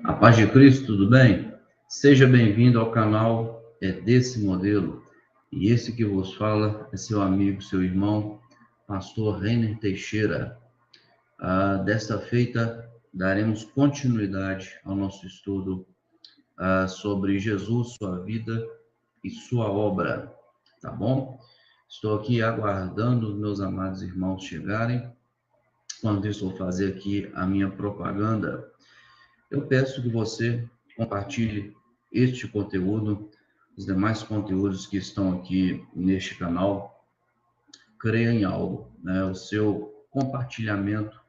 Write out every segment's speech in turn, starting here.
A paz de Cristo, tudo bem? Seja bem-vindo ao canal Desse Modelo. E esse que vos fala é seu amigo, seu irmão, pastor Reiner Teixeira. Desta feita, daremos continuidade ao nosso estudo sobre Jesus, sua vida e sua obra, tá bom? Estou aqui aguardando os meus amados irmãos chegarem. Enquanto isso, vou fazer aqui a minha propaganda. Eu peço que você compartilhe este conteúdo, os demais conteúdos que estão aqui neste canal. Creia em algo, né? O seu compartilhamento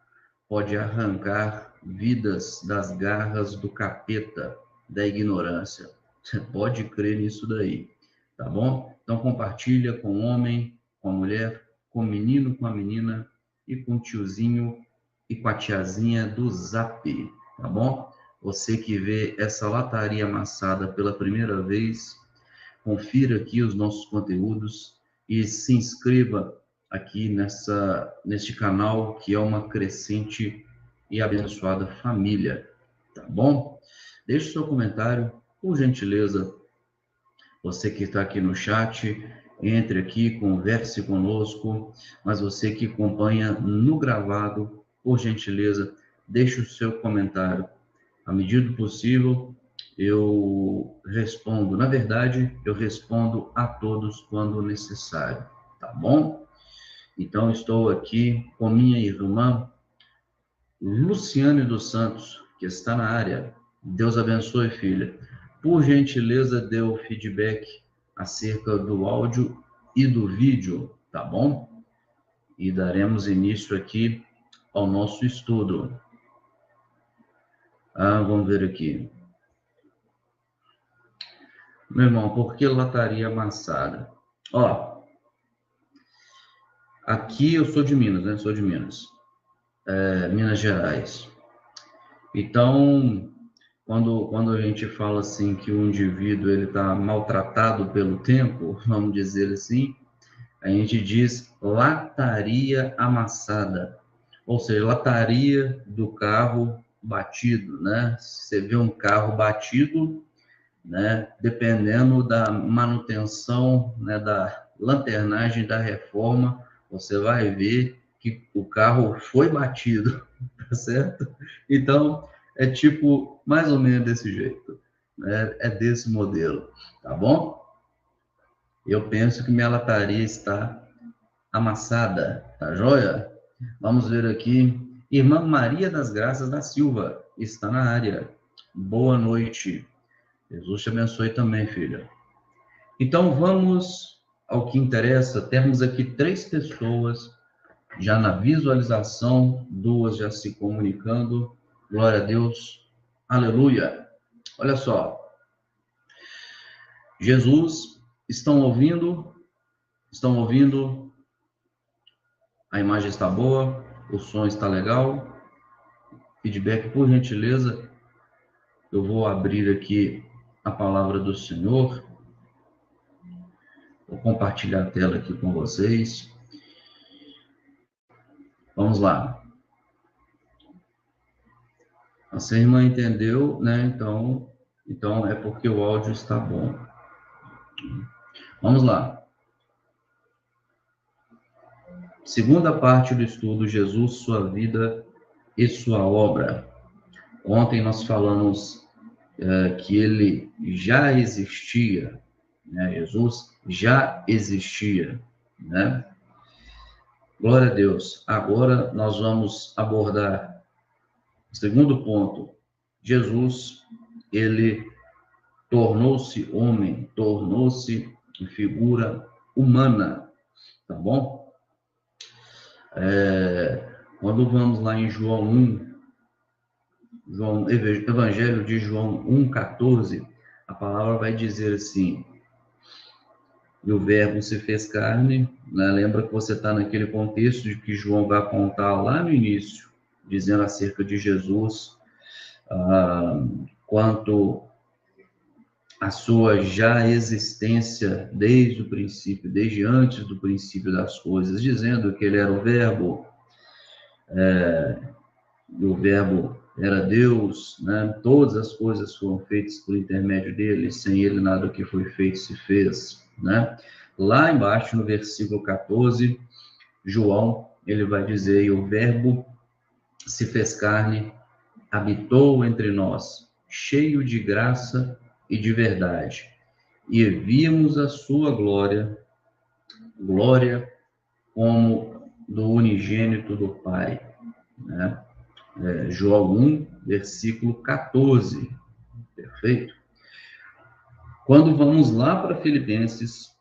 pode arrancar vidas das garras do capeta, da ignorância. Você pode crer nisso daí, tá bom? Então compartilha com o homem, com a mulher, com o menino, com a menina e com o tiozinho e com a tiazinha do Zap, tá bom? Você que vê essa lataria amassada pela primeira vez, confira aqui os nossos conteúdos e se inscreva aqui neste canal, que é uma crescente e abençoada família, tá bom? Deixe seu comentário, por gentileza. Você que está aqui no chat, entre aqui, converse conosco, mas você que acompanha no gravado, por gentileza, deixe o seu comentário. À medida do possível, eu respondo. Na verdade, eu respondo a todos quando necessário, tá bom? Então, estou aqui com minha irmã Luciane dos Santos, que está na área. Deus abençoe, filha. Por gentileza, dê o feedback acerca do áudio e do vídeo, tá bom? E daremos início aqui ao nosso estudo. Vamos ver aqui. Meu irmão, por que lataria amassada? Aqui eu sou de Minas, né? Sou de Minas. Minas Gerais. Então, quando a gente fala assim que o indivíduo ele está maltratado pelo tempo, vamos dizer assim, a gente diz lataria amassada, ou seja, lataria do carro batido, né? Você vê um carro batido, né? Dependendo da manutenção, né? Da lanternagem da reforma, você vai ver que o carro foi batido, tá certo? Então, é tipo, mais ou menos desse jeito, né? É desse modelo, tá bom? Eu penso que minha lataria está amassada, tá joia? Vamos ver aqui. Irmã Maria das Graças da Silva está na área. Boa noite. Jesus te abençoe também, filha. Então, vamos ao que interessa. Temos aqui 3 pessoas já na visualização, 2 já se comunicando. Glória a Deus. Aleluia. Olha só. Jesus, estão ouvindo? Estão ouvindo? A imagem está boa? O som está legal? Feedback, por gentileza. Eu vou abrir aqui a palavra do Senhor. Vou compartilhar a tela aqui com vocês. Vamos lá. A sua irmã entendeu, né? Então é porque o áudio está bom. Vamos lá. Segunda parte do estudo, Jesus, sua vida e sua obra. Ontem nós falamos que ele já existia, né? Jesus já existia, né? Glória a Deus. Agora nós vamos abordar o segundo ponto. Jesus, ele tornou-se homem, tornou-se figura humana, tá bom? Quando vamos lá em João 1, Evangelho de João 1,14, a palavra vai dizer assim: e o verbo se fez carne, né? Lembra que você está naquele contexto de que João vai apontar lá no início, dizendo acerca de Jesus, quanto a sua já existência desde o princípio, desde antes do princípio das coisas, dizendo que ele era o verbo, e o verbo era Deus, né? Todas as coisas foram feitas por intermédio dele, sem ele nada que foi feito se fez, né? Lá embaixo, no versículo 14, João, ele vai dizer, e o verbo se fez carne, habitou entre nós, cheio de graça e de verdade, e vimos a sua glória, glória como do unigênito do Pai, né? João 1, versículo 14, perfeito? Quando vamos lá para Filipenses,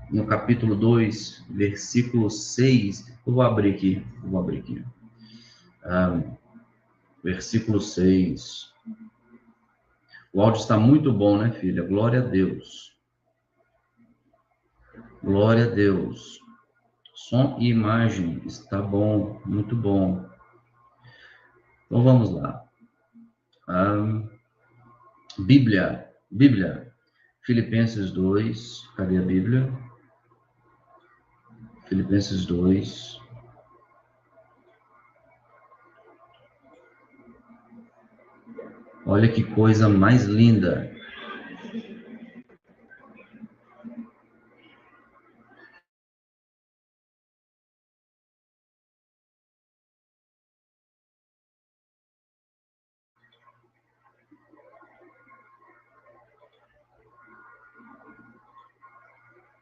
no capítulo 2, versículo 6, eu vou abrir aqui. Versículo 6. O áudio está muito bom, né, filha? Glória a Deus. Glória a Deus. Som e imagem está bom, muito bom. Então vamos lá. Bíblia. Filipenses 2. Cadê a Bíblia? Filipenses 2. Olha que coisa mais linda.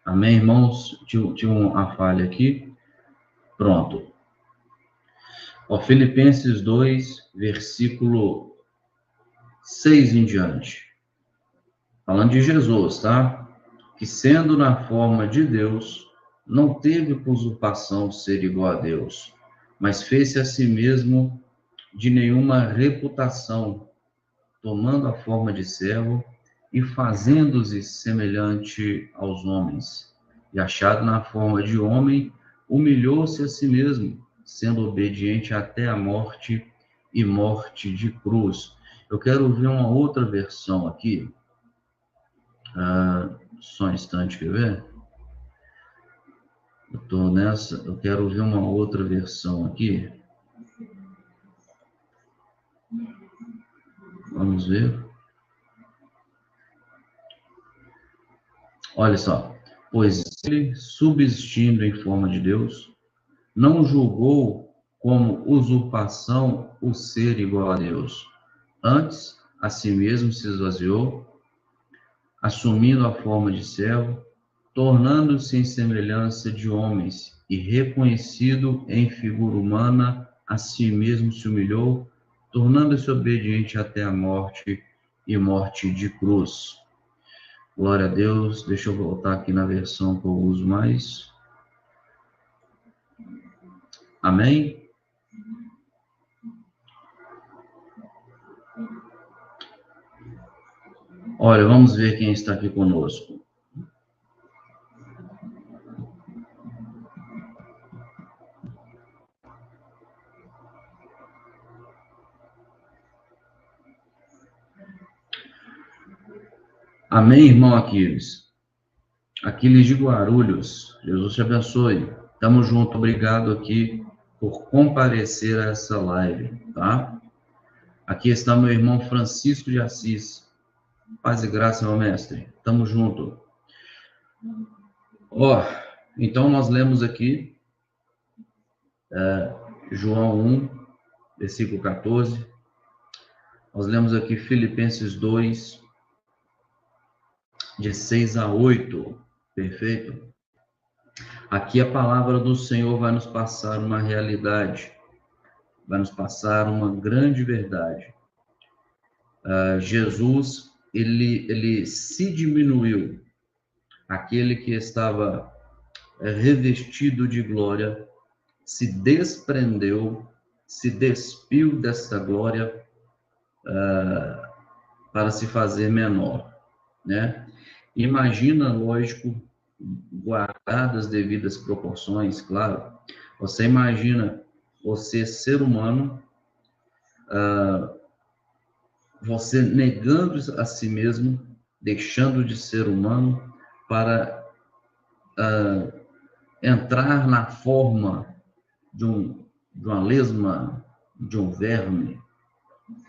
Amém, irmãos? Tinha uma falha aqui. Pronto. Filipenses 2, versículo 6 em diante. Falando de Jesus, tá? Que sendo na forma de Deus, não teve por usurpação ser igual a Deus, mas fez-se a si mesmo de nenhuma reputação, tomando a forma de servo e fazendo-se semelhante aos homens. E achado na forma de homem, humilhou-se a si mesmo, sendo obediente até a morte e morte de cruz. Eu quero ver uma outra versão aqui. Só um instante, quer ver? Eu estou nessa, eu quero ver uma outra versão aqui. Vamos ver. Olha só. Pois ele, subsistindo em forma de Deus, não julgou como usurpação o ser igual a Deus. Antes, a si mesmo se esvaziou, assumindo a forma de servo, tornando-se em semelhança de homens, e reconhecido em figura humana, a si mesmo se humilhou, tornando-se obediente até a morte e morte de cruz. Glória a Deus. Deixa eu voltar aqui na versão que eu uso mais. Amém? Olha, vamos ver quem está aqui conosco. Amém, irmão Aquiles? Aquiles de Guarulhos, Jesus te abençoe. Tamo junto, obrigado aqui por comparecer a essa live, tá? Aqui está meu irmão Francisco de Assis. Paz e graça, meu mestre. Tamo junto. Então nós lemos aqui João 1, versículo 14. Nós lemos aqui Filipenses 2, de 6 a 8. Perfeito? Aqui a palavra do Senhor vai nos passar uma realidade, vai nos passar uma grande verdade. Jesus, ele se diminuiu. Aquele que estava revestido de glória, se desprendeu, se despiu dessa glória para se fazer menor, né? Imagina, lógico, guardadas as devidas proporções, claro. Você imagina você, ser humano, você negando a si mesmo, deixando de ser humano para entrar na forma de uma lesma, de um verme,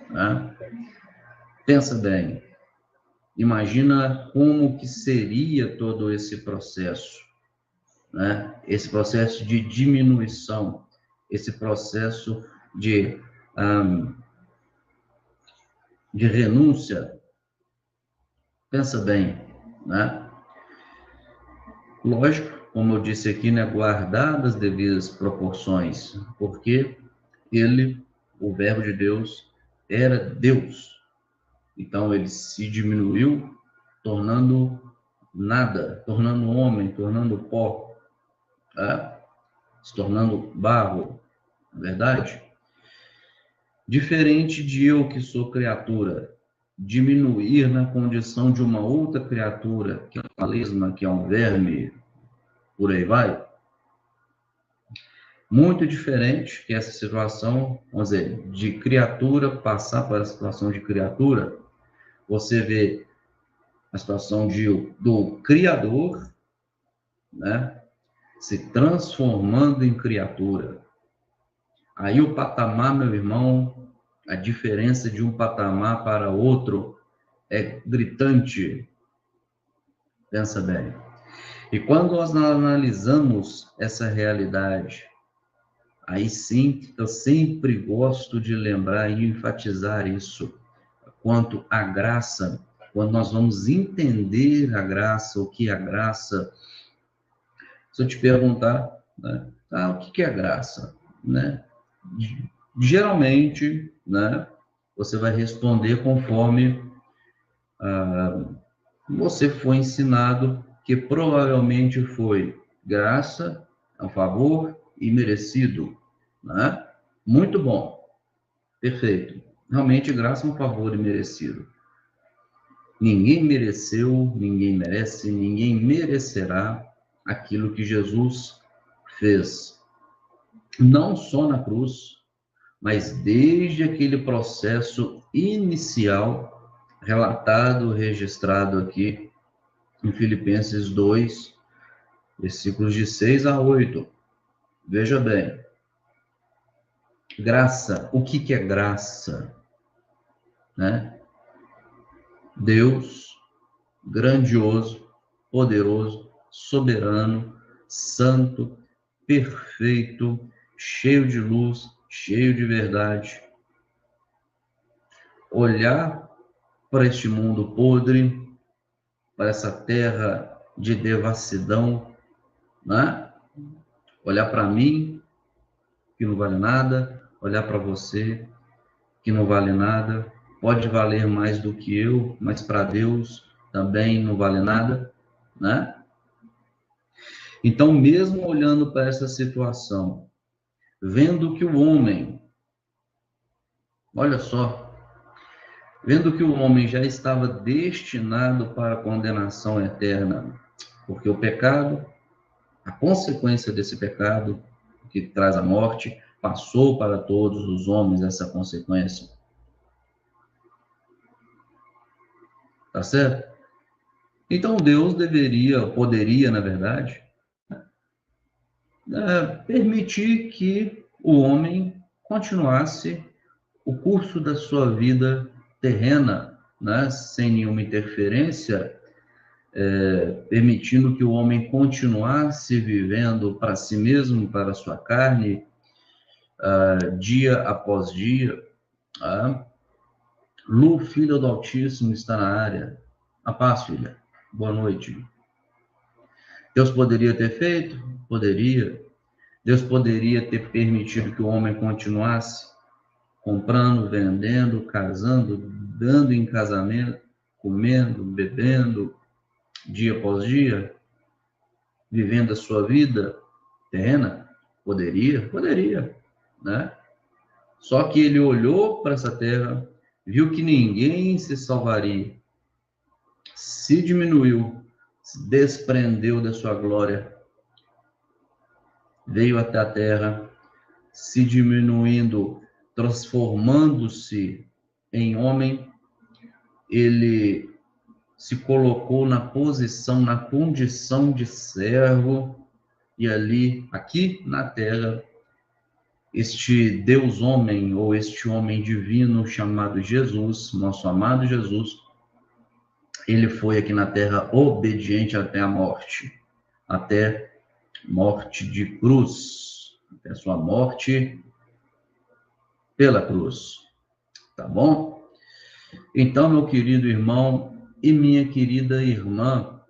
né? Pensa bem, imagina como que seria todo esse processo, né? Esse processo de diminuição, esse processo de renúncia. Pensa bem, né? Lógico, como eu disse aqui, né, guardadas as devidas proporções, porque ele, o Verbo de Deus, era Deus. Então ele se diminuiu, tornando nada, tornando homem, tornando pó, tá? Se tornando barro, não é verdade? Diferente de eu que sou criatura, diminuir na condição de uma outra criatura, que é uma lesma, que é um verme, por aí vai. Muito diferente que essa situação, vamos dizer, de criatura passar para a situação de criatura, você vê a situação do Criador, né, se transformando em criatura. Aí o patamar, meu irmão, a diferença de um patamar para outro é gritante. Pensa bem. E quando nós analisamos essa realidade, aí sim, eu sempre gosto de lembrar e enfatizar isso, quanto à graça, quando nós vamos entender a graça, o que é a graça. Se eu te perguntar, né, o que é graça, né? Geralmente, né, você vai responder conforme você foi ensinado, que provavelmente foi graça, é um favor e merecido, né? Muito bom, perfeito. Realmente, graça é um favor e merecido. Ninguém mereceu, ninguém merece, ninguém merecerá aquilo que Jesus fez. Não só na cruz, mas desde aquele processo inicial, relatado, registrado aqui em Filipenses 2, versículos de 6 a 8. Veja bem, graça, o que é graça? Né? Deus, grandioso, poderoso, soberano, santo, perfeito, cheio de luz, cheio de verdade. Olhar para este mundo podre, para essa terra de devassidão, né? Olhar para mim, que não vale nada, olhar para você, que não vale nada, pode valer mais do que eu, mas para Deus também não vale nada, né? Então, mesmo olhando para essa situação, vendo que o homem, olha só, vendo que o homem já estava destinado para a condenação eterna, porque o pecado, a consequência desse pecado, que traz a morte, passou para todos os homens essa consequência. Tá certo? Então Deus poderia, na verdade, permitir que o homem continuasse o curso da sua vida terrena, né, sem nenhuma interferência, permitindo que o homem continuasse vivendo para si mesmo, para a sua carne, dia após dia. Lu, filha do Altíssimo, está na área. A paz, filha. Boa noite. Deus poderia ter feito? Poderia. Deus poderia ter permitido que o homem continuasse comprando, vendendo, casando, dando em casamento, comendo, bebendo, dia após dia, vivendo a sua vida terrena? Poderia, né? Só que ele olhou para essa terra, viu que ninguém se salvaria, se diminuiu, se desprendeu da sua glória, veio até a terra, se diminuindo, transformando-se em homem, ele se colocou na posição, na condição de servo, e ali, aqui na terra, este Deus homem, ou este homem divino chamado Jesus, nosso amado Jesus, ele foi aqui na terra obediente até a morte de cruz, até a sua morte pela cruz, tá bom? Então, meu querido irmão e minha querida irmã,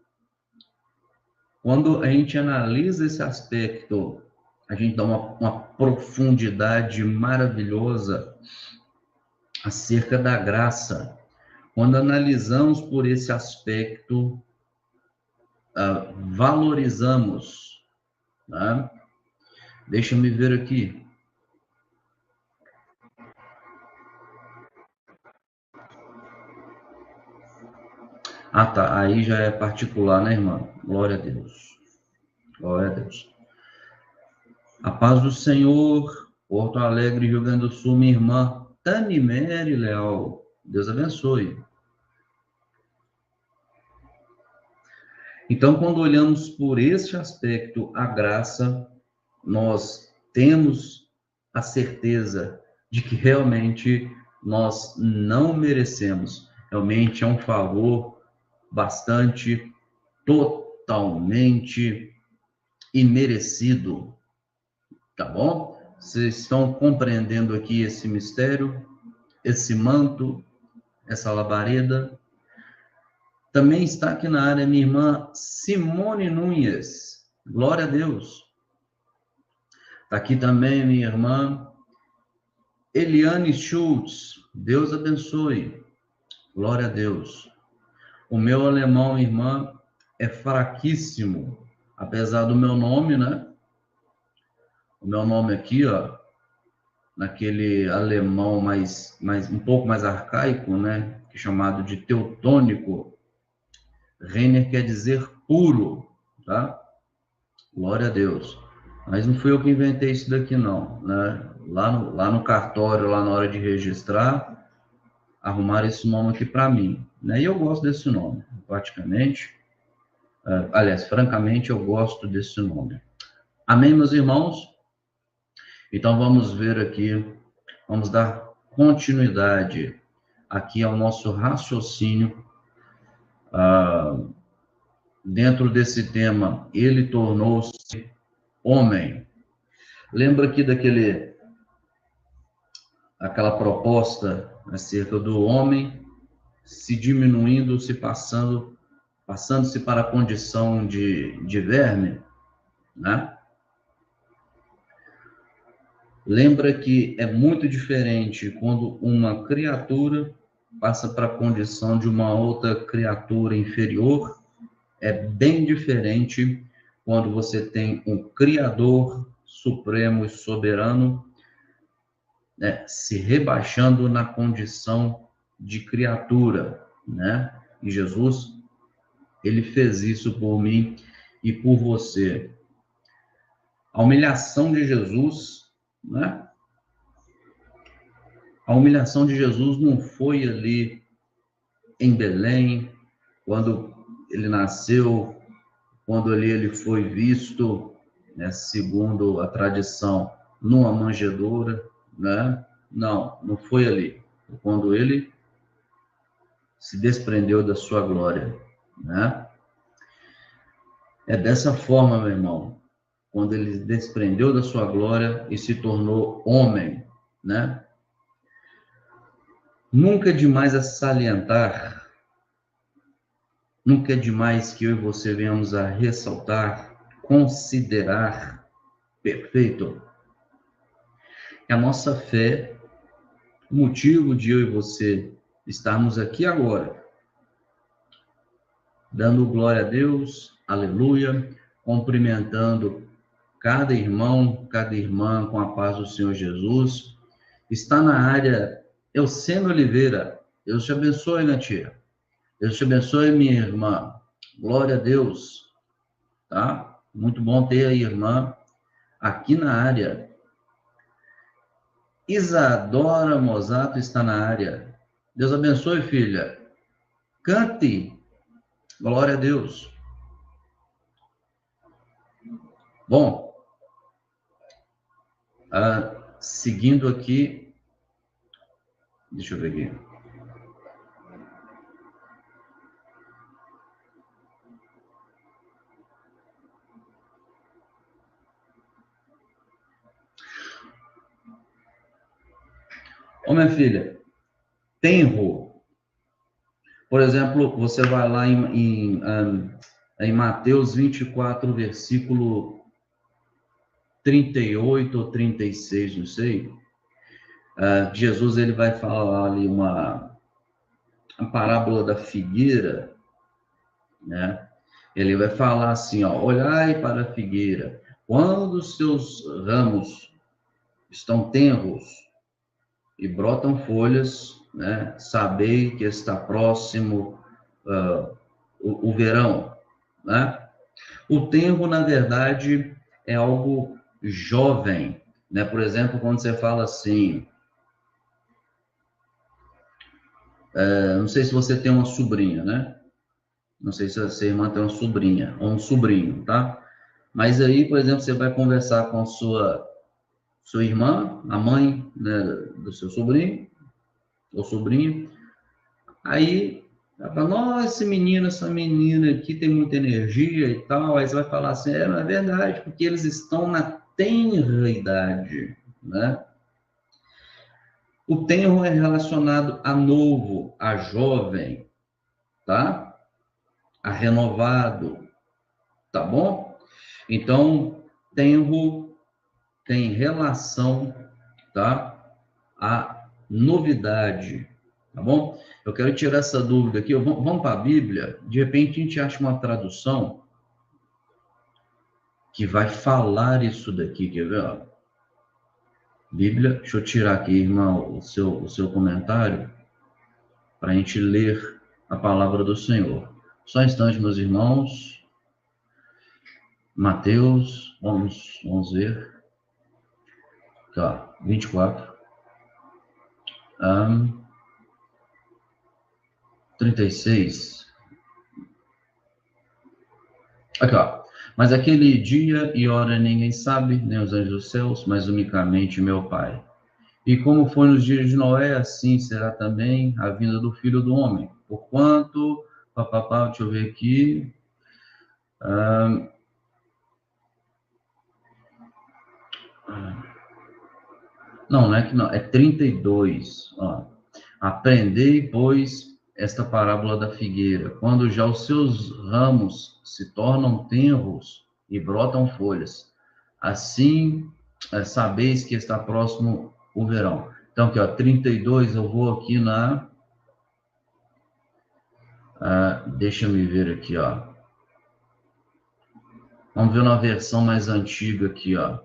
quando a gente analisa esse aspecto, a gente dá uma profundidade maravilhosa acerca da graça. Quando analisamos por esse aspecto, valorizamos, né? Deixa eu me ver aqui. Ah, tá. Aí já é particular, né, irmã? Glória a Deus. Glória a Deus. A paz do Senhor, Porto Alegre, Rio Grande do Sul, minha irmã Tanimere Leal. Deus abençoe. Então, quando olhamos por este aspecto, a graça, nós temos a certeza de que realmente nós não merecemos. Realmente é um favor bastante, totalmente imerecido, tá bom? Vocês estão compreendendo aqui esse mistério, esse manto, essa labareda? Também está aqui na área minha irmã Simone Nunes. Glória a Deus. Está aqui também minha irmã Eliane Schultz. Deus abençoe. Glória a Deus. O meu alemão, irmã, é fraquíssimo. Apesar do meu nome, né? O meu nome aqui, ó, naquele alemão mais um pouco mais arcaico, né? Que é chamado de teutônico. Renner quer dizer puro, tá? Glória a Deus. Mas não fui eu que inventei isso daqui, não, né? Lá no cartório, lá na hora de registrar, arrumaram esse nome aqui para mim, né? E eu gosto desse nome, praticamente. Aliás, francamente, eu gosto desse nome. Amém, meus irmãos? Então, vamos ver aqui, vamos dar continuidade aqui ao nosso raciocínio dentro desse tema. Ele tornou-se homem. Lembra aqui aquela proposta acerca do homem se diminuindo, passando-se para a condição de verme, né? Lembra que é muito diferente quando uma criatura passa para a condição de uma outra criatura inferior. É bem diferente quando você tem um Criador supremo e soberano, né, se rebaixando na condição de criatura, né? E Jesus, ele fez isso por mim e por você. A humilhação de Jesus, né? A humilhação de Jesus não foi ali em Belém, quando ele nasceu, quando ali ele foi visto, né, segundo a tradição, numa manjedoura, né? Não foi ali. Quando ele se desprendeu da sua glória, né? É dessa forma, meu irmão, quando ele se desprendeu da sua glória e se tornou homem, né? Nunca é demais a salientar, nunca é demais que eu e você venhamos a ressaltar, considerar perfeito. A nossa fé, o motivo de eu e você estarmos aqui agora, dando glória a Deus, aleluia, cumprimentando cada irmão, cada irmã com a paz do Senhor Jesus, está na área Elcênio Oliveira. Deus te abençoe, minha tia. Deus te abençoe, minha irmã. Glória a Deus, tá? Muito bom ter a irmã aqui na área. Isadora Mosato está na área. Deus abençoe, filha. Cante. Glória a Deus. Bom, seguindo aqui, deixa eu ver aqui. Ô, minha filha, tenro. Por exemplo, você vai lá em Mateus 24, versículo 38 ou 36, não sei. Jesus ele vai falar ali a parábola da figueira, né? Ele vai falar assim, ó, olhai para a figueira, quando os seus ramos estão tenros e brotam folhas, né? Sabei que está próximo o verão, né? O tenro, na verdade, é algo jovem, né? Por exemplo, quando você fala assim, não sei se você tem uma sobrinha, né? Não sei se a sua irmã tem uma sobrinha ou um sobrinho, tá? Mas aí, por exemplo, você vai conversar com a sua irmã, a mãe, né, do seu sobrinho ou sobrinho, aí ela fala, nossa, essa menina aqui tem muita energia e tal, aí você vai falar assim, não é verdade, porque eles estão na tenra idade, né? O tenro é relacionado a novo, a jovem, tá? A renovado, tá bom? Então, tenro tem relação, tá? A novidade, tá bom? Eu quero tirar essa dúvida aqui. Vamos para a Bíblia. De repente a gente acha uma tradução que vai falar isso daqui, quer ver? Ó? Bíblia, deixa eu tirar aqui, irmão, o seu comentário, para a gente ler a palavra do Senhor. Só um instante, meus irmãos. Mateus, vamos ver. Tá, 24. 36. Aqui, ó. Mas aquele dia e hora ninguém sabe, nem os anjos dos céus, mas unicamente meu Pai. E como foi nos dias de Noé, assim será também a vinda do Filho do Homem. Porquanto, deixa eu ver aqui. Não é que não, é 32. Ó. Aprendei, pois, esta parábola da figueira. Quando já os seus ramos se tornam tenros e brotam folhas, assim sabeis que está próximo o verão. Então, aqui, ó, 32, eu vou aqui deixa eu me ver aqui, ó. Vamos ver na versão mais antiga aqui, ó.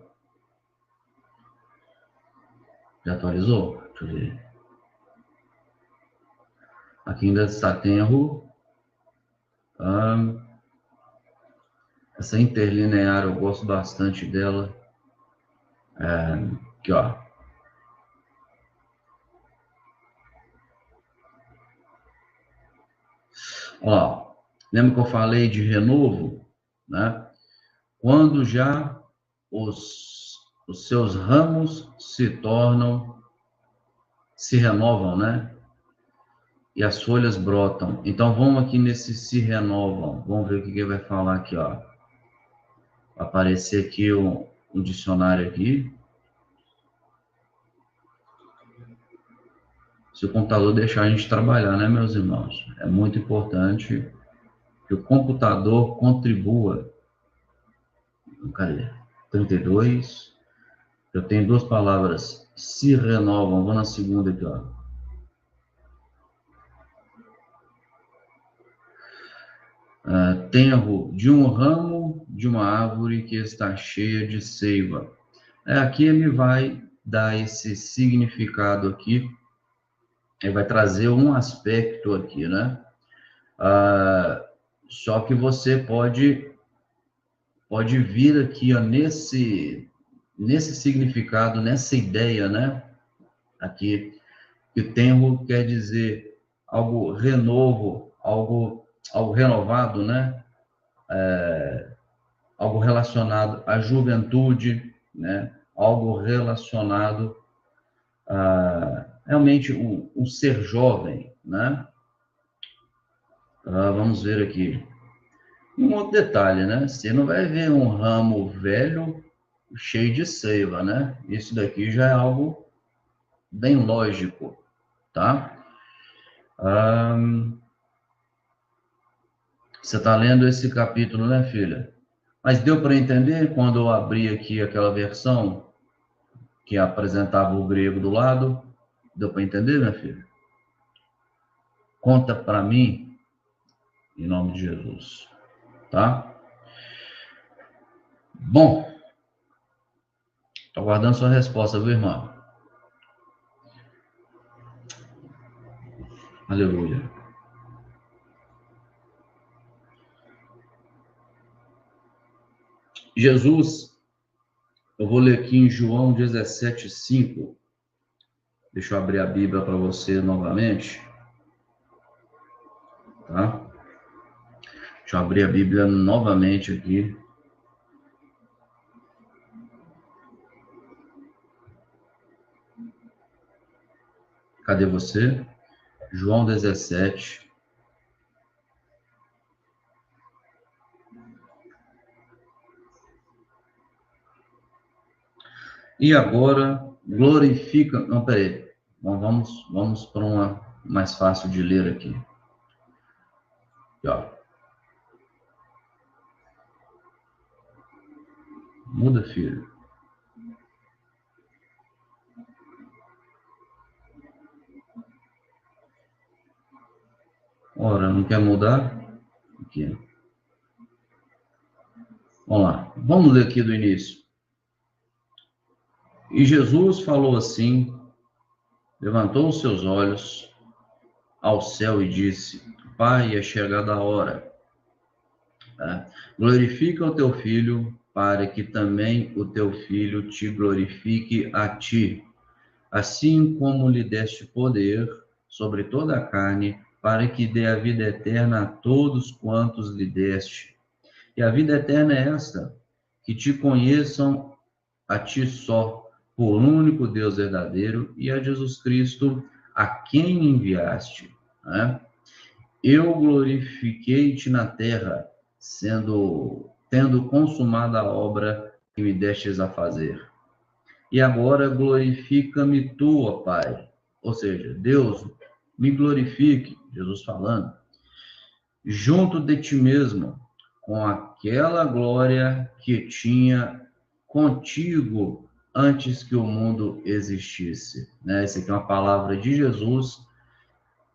Já atualizou? Deixa eu ver. Aqui ainda está tenro. Essa interlinear eu gosto bastante dela. Aqui, ó. Ó, lembra que eu falei de renovo, né? Quando já os seus ramos se renovam, né? E as folhas brotam. Então, vamos aqui nesse se renovam. Vamos ver o que ele vai falar aqui, ó. Vai aparecer aqui um dicionário aqui. Se o computador deixar a gente trabalhar, né, meus irmãos? É muito importante que o computador contribua. Cadê? 32. Eu tenho duas palavras. Se renovam. Vou na segunda aqui, ó. Tenro de um ramo de uma árvore que está cheia de seiva. Aqui ele vai dar esse significado aqui. Ele vai trazer um aspecto aqui, né? Só que você pode vir aqui, ó, nesse significado, nessa ideia, né? Aqui, que tenro quer dizer algo renovo, algo renovado, né? Algo relacionado à juventude, né? algo relacionado a realmente um ser jovem, né? Vamos ver aqui. Um outro detalhe, né? Você não vai ver um ramo velho cheio de seiva, né? Isso daqui já é algo bem lógico, tá? Você está lendo esse capítulo, né, filha? Mas deu para entender quando eu abri aqui aquela versão que apresentava o grego do lado? Deu para entender, minha filha? Conta para mim, em nome de Jesus, tá? Bom, estou aguardando sua resposta, viu, irmão? Aleluia. Jesus, eu vou ler aqui em João 17:5. Deixa eu abrir a Bíblia para você novamente, tá? Deixa eu abrir a Bíblia novamente aqui. Cadê você? João 17. E agora, glorifica... Não, peraí. Bom, vamos para uma mais fácil de ler aqui. Aqui, ó. Muda, filho. Ora, não quer mudar? Aqui. Vamos lá. Vamos ler aqui do início. E Jesus falou assim, levantou os seus olhos ao céu e disse: Pai, é chegada a hora. Glorifica o teu filho, para que também o teu filho te glorifique a ti, assim como lhe deste poder sobre toda a carne, para que dê a vida eterna a todos quantos lhe deste. E a vida eterna é esta, que te conheçam a ti só, por único Deus verdadeiro, e a Jesus Cristo, a quem enviaste. Né? Eu glorifiquei-te na terra, tendo consumado a obra que me destes a fazer. E agora glorifica-me tu, ó Pai. Ou seja, Deus, me glorifique, Jesus falando, junto de ti mesmo, com aquela glória que tinha contigo antes que o mundo existisse. Né? Essa aqui é uma palavra de Jesus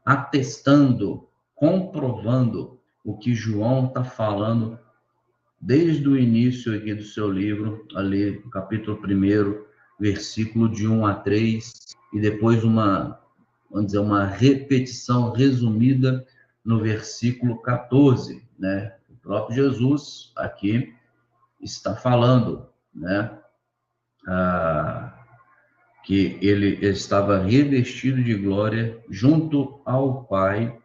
atestando, comprovando o que João está falando desde o início aqui do seu livro, ali, capítulo 1, versículo de 1 a 3, e depois vamos dizer, uma repetição resumida no versículo 14, né? O próprio Jesus aqui está falando, né? Que ele estava revestido de glória junto ao Pai,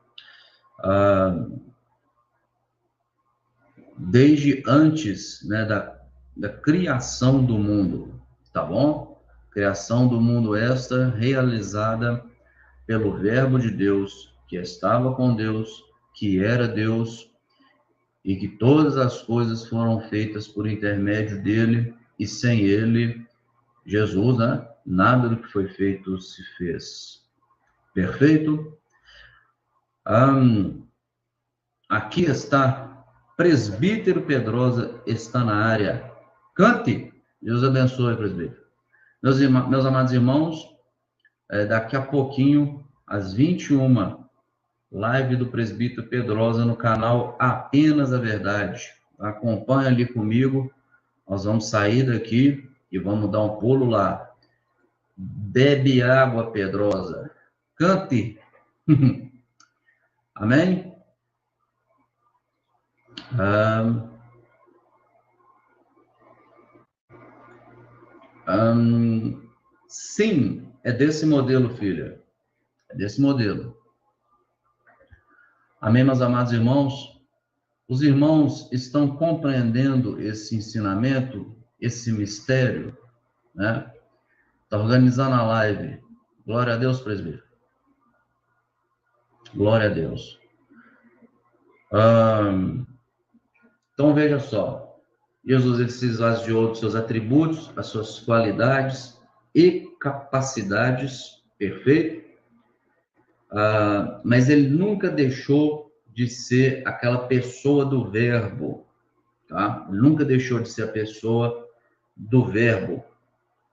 desde antes, né, da criação do mundo, tá bom? Criação do mundo esta realizada pelo Verbo de Deus, que estava com Deus, que era Deus, e que todas as coisas foram feitas por intermédio dele, e sem ele, Jesus, né, nada do que foi feito se fez. Perfeito? Aqui está, presbítero Pedrosa está na área. Cante! Deus abençoe, presbítero. Meus amados irmãos, daqui a pouquinho, às 21h, live do presbítero Pedrosa no canal Apenas a Verdade. Acompanha ali comigo, nós vamos sair daqui e vamos dar um pulo lá. Bebe água, Pedrosa. Cante! Amém? Sim, é desse modelo, filha. É desse modelo. Amém, meus amados irmãos? Os irmãos estão compreendendo esse ensinamento, esse mistério? né? Está organizando a live. Glória a Deus, presbítero. Glória a Deus. Então, veja só. Jesus ele se esvaziou dos seus atributos, as suas qualidades e capacidades, perfeito? Mas ele nunca deixou de ser aquela pessoa do verbo, tá? Ele nunca deixou de ser a pessoa do verbo,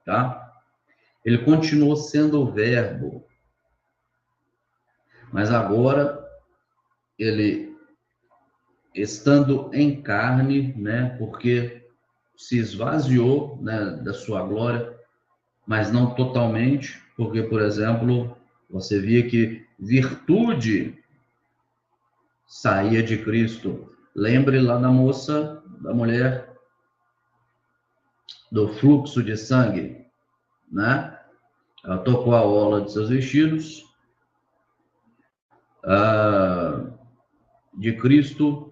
tá? Ele continuou sendo o verbo, mas agora ele estando em carne, né? Porque se esvaziou, né, da sua glória, mas não totalmente, porque, por exemplo, você via que virtude saía de Cristo. Lembre lá da moça, da mulher do fluxo de sangue, né? Ela tocou a orla de seus vestidos, de Cristo,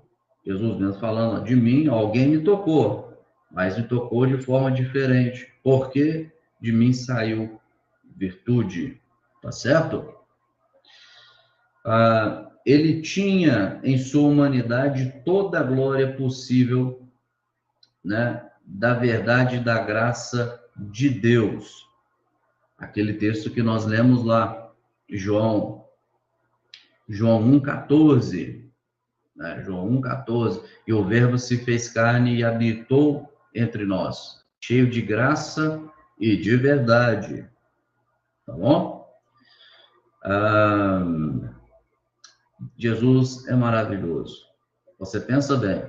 Jesus mesmo falando, de mim, alguém me tocou, mas me tocou de forma diferente, porque de mim saiu virtude, tá certo? Ele tinha em sua humanidade toda a glória possível, né, da verdade e da graça de Deus. Aquele texto que nós lemos lá, João 1,14, né? João 1,14, e o verbo se fez carne e habitou entre nós, cheio de graça e de verdade, tá bom? Jesus é maravilhoso. Você pensa bem,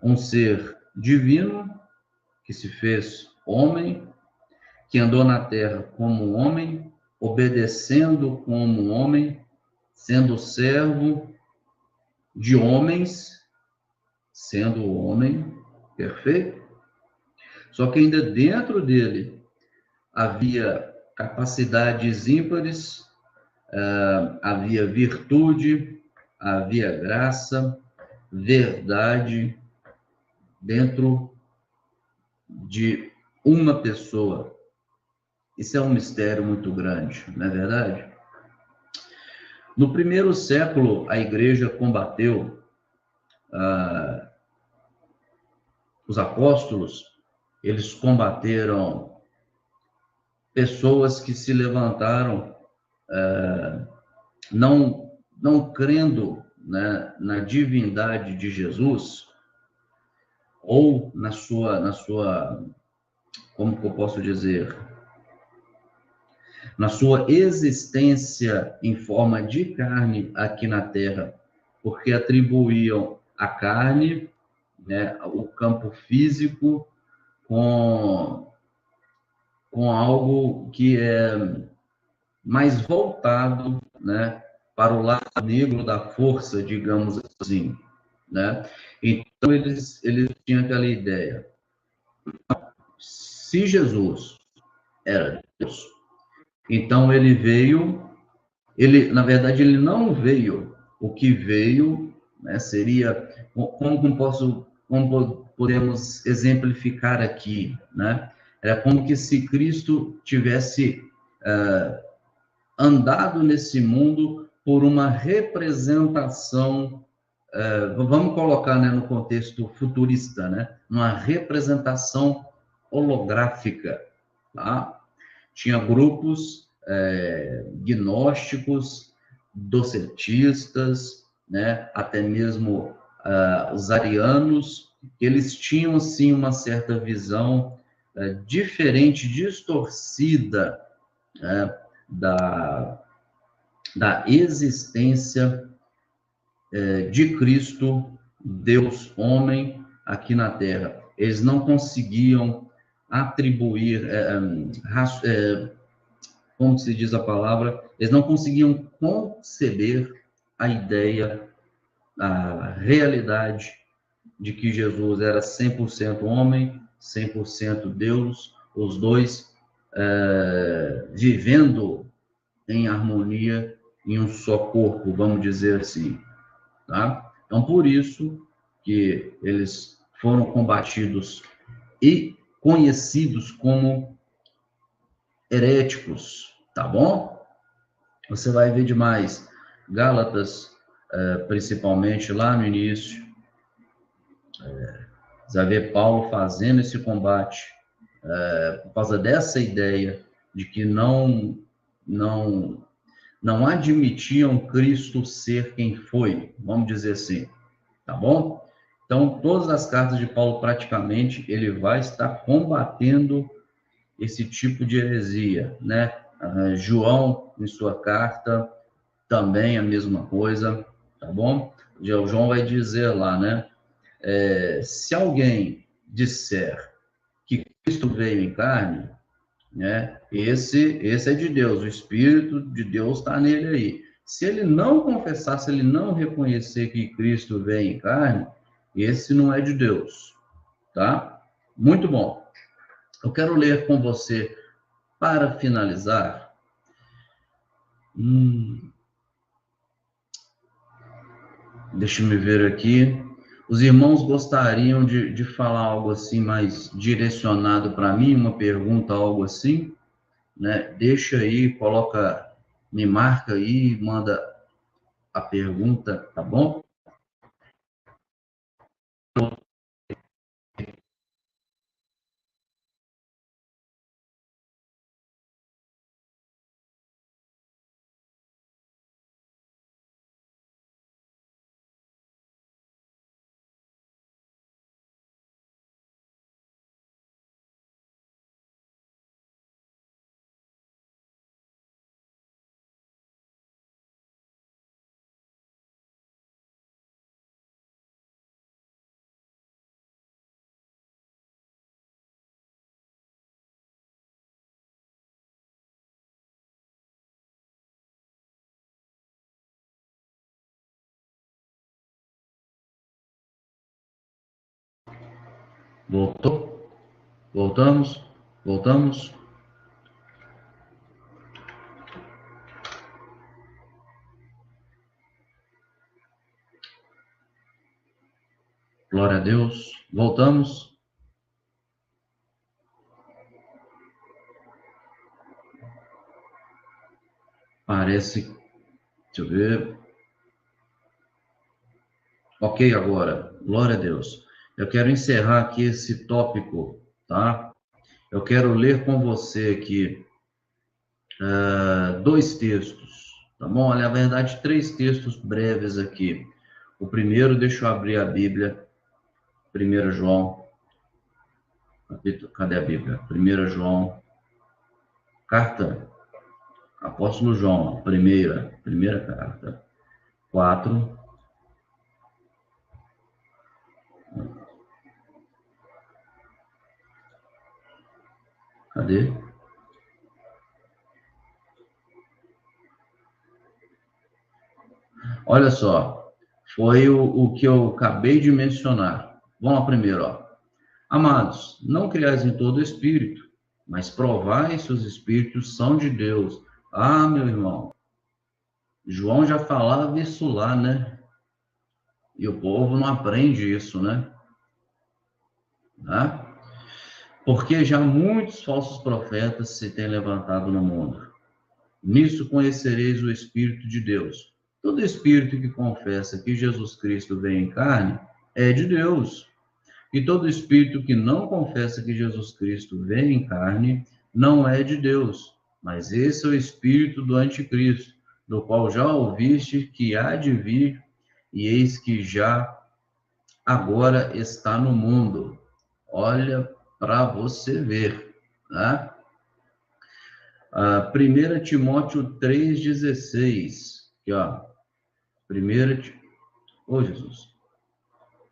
um ser divino que se fez homem, que andou na terra como homem, obedecendo como homem, sendo servo de homens, sendo homem perfeito. Só que ainda dentro dele havia capacidades ímpares, havia virtude, havia graça, verdade dentro de uma pessoa. Isso é um mistério muito grande, não é verdade? No primeiro século, a igreja combateu os apóstolos, eles combateram pessoas que se levantaram não crendo, né, na divindade de Jesus, ou na sua, como que eu posso dizer, na sua existência em forma de carne aqui na Terra, porque atribuíam a carne, né, o campo físico, com algo que é mais voltado, né, para o lado negro da força, digamos assim, né? Então eles tinham aquela ideia: se Jesus era Deus, então ele veio, na verdade ele não veio, o que veio, né, seria, como podemos exemplificar aqui, né? Era como que se Cristo tivesse andado nesse mundo por uma representação, vamos colocar, né, no contexto futurista, né, uma representação holográfica, tá? Tinha grupos gnósticos, docetistas, né, até mesmo os arianos, eles tinham sim uma certa visão diferente, distorcida, né, da existência de Cristo, Deus homem, aqui na Terra. Eles não conseguiam atribuir, como se diz a palavra, eles não conseguiam conceber a ideia, a realidade de que Jesus era 100% homem, 100% Deus, os dois vivendo em harmonia, em um só corpo, vamos dizer assim, tá? Então, por isso que eles foram combatidos e conhecidos como heréticos, tá bom? Você vai ver demais Gálatas, principalmente lá no início, você vai ver Paulo fazendo esse combate por causa dessa ideia de que não admitiam Cristo ser quem foi, vamos dizer assim, tá bom? Então, todas as cartas de Paulo, praticamente, ele vai estar combatendo esse tipo de heresia, né? João, em sua carta, também a mesma coisa, tá bom? O João vai dizer lá, né? Se alguém disser que Cristo veio em carne, né? Esse é de Deus, o Espírito de Deus está nele aí. Se ele não confessar, se ele não reconhecer que Cristo veio em carne, esse não é de Deus, tá? Muito bom. Eu quero ler com você, para finalizar, deixa eu ver aqui. Os irmãos gostariam de falar algo assim mais direcionado para mim, uma pergunta, algo assim, né? Deixa aí, coloca, me marca aí, manda a pergunta, tá bom? Voltou? Voltamos? Voltamos? Glória a Deus. Voltamos? Parece. Deixa eu ver. Ok, agora. Glória a Deus. Eu quero encerrar aqui esse tópico, tá? Eu quero ler com você aqui dois textos, tá bom? Olha, na verdade, três textos breves aqui. O primeiro, deixa eu abrir a Bíblia. 1 João. Cadê a Bíblia? 1 João. Carta. Apóstolo João, primeira carta. 4. Cadê? Olha só, foi o que eu acabei de mencionar. Vamos lá primeiro, ó. Amados, não criais em todo espírito, mas provai se os espíritos são de Deus. Ah, meu irmão, João já falava isso lá, né? E o povo não aprende isso, né? Tá? Porque já muitos falsos profetas se têm levantado no mundo. Nisso conhecereis o Espírito de Deus. Todo espírito que confessa que Jesus Cristo veio em carne é de Deus. E todo espírito que não confessa que Jesus Cristo veio em carne não é de Deus. Mas esse é o espírito do anticristo, do qual já ouviste que há de vir, e eis que já agora está no mundo. Olha para você ver, né? 1 Timóteo 3,16, aqui, ó. 1 oh, Jesus.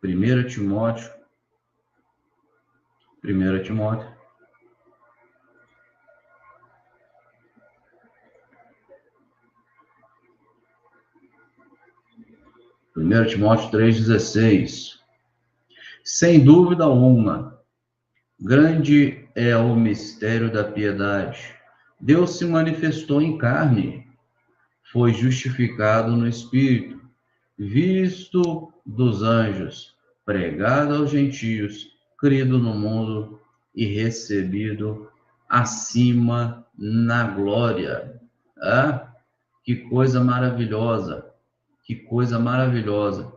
1 Timóteo. 1 Timóteo. 1 Timóteo 3,16. Sem dúvida alguma, grande é o mistério da piedade. Deus se manifestou em carne, foi justificado no Espírito, visto dos anjos, pregado aos gentios, crido no mundo e recebido acima na glória. Ah, que coisa maravilhosa, que coisa maravilhosa.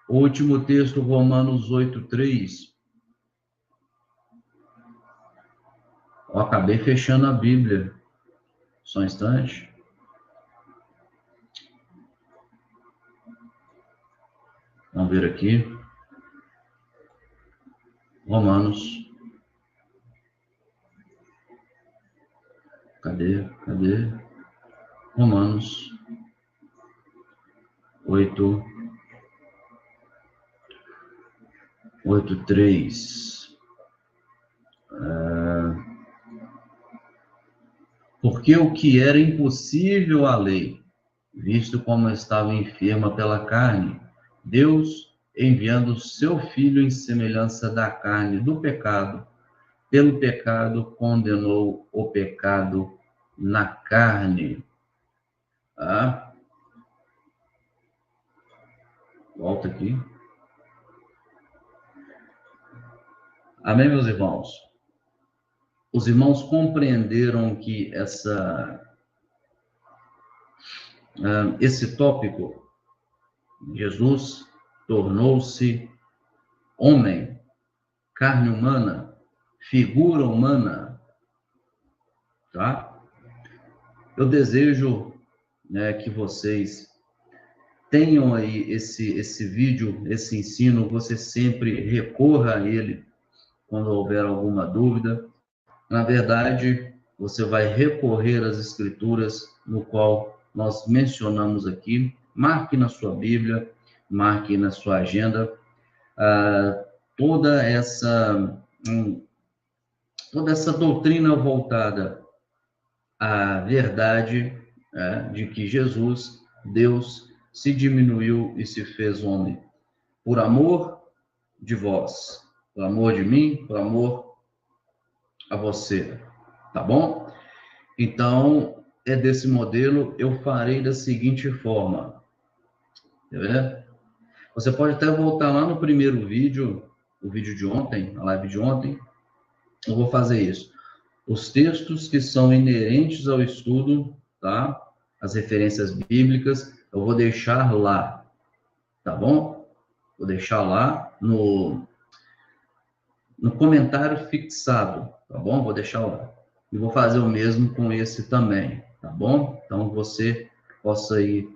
O último texto, Romanos 8:3. Eu acabei fechando a Bíblia. Só um instante. Vamos ver aqui. Romanos. Cadê? Romanos 8:3. Porque o que era impossível à lei, visto como estava enferma pela carne, Deus, enviando o seu Filho em semelhança da carne do pecado, pelo pecado condenou o pecado na carne. Ah, volta aqui. Amém, meus irmãos? Os irmãos compreenderam que esse tópico, Jesus tornou-se homem, carne humana, figura humana, tá? Eu desejo, né, que vocês tenham aí esse vídeo, esse ensino, você sempre recorra a ele quando houver alguma dúvida. Na verdade, você vai recorrer às escrituras, no qual nós mencionamos aqui. Marque na sua Bíblia, marque na sua agenda, toda essa doutrina voltada à verdade, de que Jesus, Deus, se diminuiu e se fez homem, por amor de vós, por amor de mim, por amor a você, tá bom? Então, é desse modelo, eu farei da seguinte forma, tá vendo? Você pode até voltar lá no primeiro vídeo, o vídeo de ontem, a live de ontem, eu vou fazer isso. Os textos que são inerentes ao estudo, tá? As referências bíblicas, eu vou deixar lá, tá bom? Vou deixar lá no comentário fixado, tá bom? Vou deixar lá. E vou fazer o mesmo com esse também, tá bom? Então, você possa aí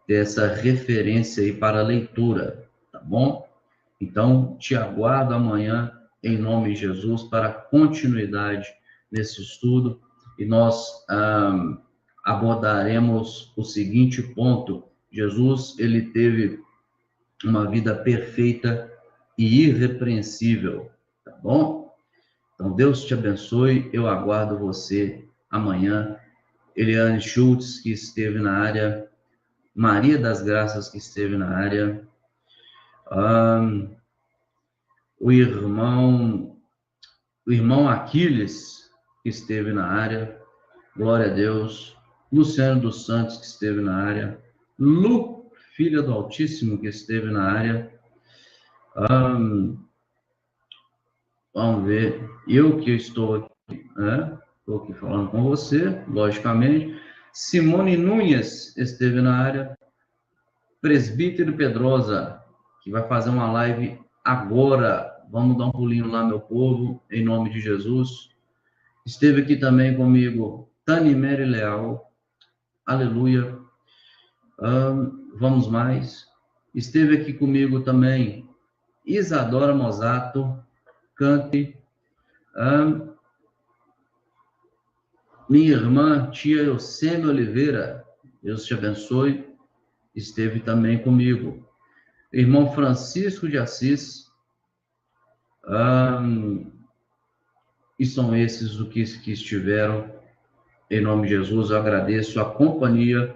ter essa referência aí para a leitura, tá bom? Então, te aguardo amanhã, em nome de Jesus, para continuidade nesse estudo, e nós abordaremos o seguinte ponto. Jesus, ele teve uma vida perfeita e irrepreensível, tá bom? Então, Deus te abençoe, eu aguardo você amanhã. Eliane Schultz, que esteve na área, Maria das Graças, que esteve na área, o irmão Aquiles, que esteve na área, glória a Deus, Luciano dos Santos, que esteve na área, Lu, filha do Altíssimo, que esteve na área, vamos ver, eu que estou aqui, estou aqui falando com você, logicamente, Simone Nunes esteve na área, Presbítero Pedrosa, que vai fazer uma live agora. Vamos dar um pulinho lá, meu povo, em nome de Jesus. Esteve aqui também comigo Tani Mary Leal, aleluia. Vamos mais. Esteve aqui comigo também Isadora Mosato, cante. Minha irmã, tia Eusêmia Oliveira, Deus te abençoe, esteve também comigo. Irmão Francisco de Assis, e são esses os que estiveram. Em nome de Jesus, eu agradeço a companhia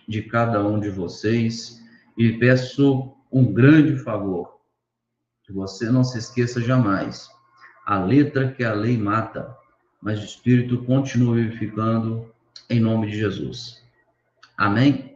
de cada um de vocês e peço um grande favor, que você não se esqueça jamais. A letra que a lei mata, mas o Espírito continua vivificando, em nome de Jesus. Amém?